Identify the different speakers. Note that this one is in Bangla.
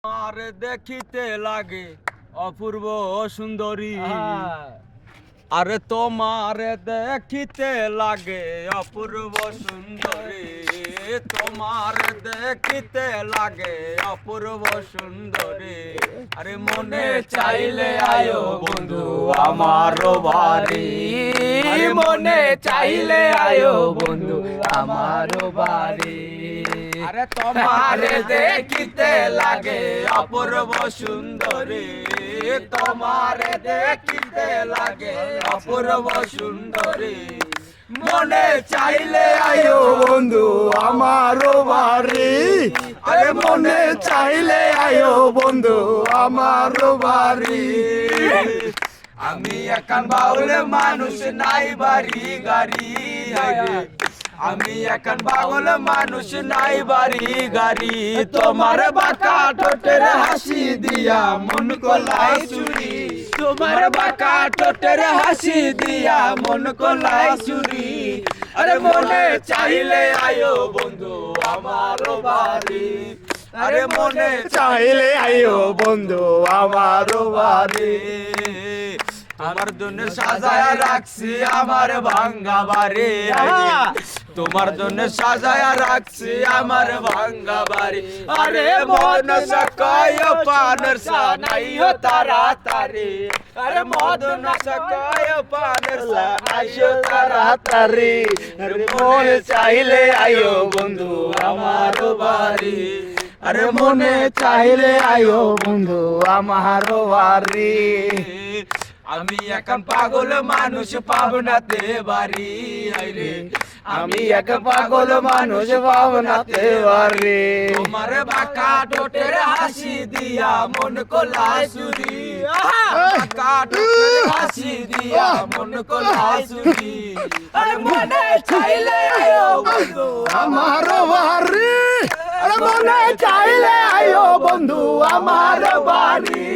Speaker 1: আর দেখিতে লাগে অপূর্ব সুন্দরী, আরে তোমার দেখিতে লাগে অপূর্ব সুন্দরী, তোমার দেখিতে লাগে অপূর্ব সুন্দরী। আরে মনে চাইলে আয়ো বন্ধু আমার বাড়ি,
Speaker 2: মনে চাইলে আয়ো বন্ধু আমার বাড়ি।
Speaker 1: আরে তোমার দেখিতে লাগে অপূর্ব সুন্দরী, তোমার দেখিতে লাগে অপূর্ব সুন্দরী। মনে চাইলে আয়ো বন্ধু আমার বাড়ি, আরে মনে চাইলে আয়ো বন্ধু আমার বাড়ি। আমি এখন বাউল মানুষ নাই বাড়ি গাড়ি, আমি এখন পাগল মানুষ নাই বাড়ি গাড়ি। তোমার বাঁকা ঠোঁটের হাসি দিয়া মন কলাই চুরি, তোমার বাঁকা ঠোঁটের হাসি দিয়া মন কলাই চুরি। আরে মনে চাইলে আয়ো বন্ধু আমার বাড়ি, আরে মনে চাইলে আয়ো বন্ধু আমার বাড়ি। তোমার জন্য সাজায়া রাখছি আমার ভাঙ্গা বাড়ি, তোমার জন্য সাজায়া রাখছি আমার ভাঙ্গা বাড়ি। আরে মন সকায় পানের সানাইও তাড়াতাড়ি, আরে মদন সকায় পানের সানাইও তাড়াতাড়ি। আরে মনে চাইলে আয়ো বন্ধু আমার বাড়ি, আরে মনে চাইলে আয়ো বন্ধু আমার বাড়ি। আমি এখন পাগল মানুষ পাবনাতে বাড়ি, আইরে আমি এক পাগল মানুষ পাবনাতে বাড়ি। তোমার বাঁকা ঠোঁটের হাসি দিয়া মন কলাই চুরি, বাঁকা ঠোঁটের হাসি দিয়া মন কলাই চুরি। আরে মনে চাইলে আয়ো বন্ধু আমার বাড়ি, আরে মনে চাইলে আয়ো বন্ধু আমার বাড়ি।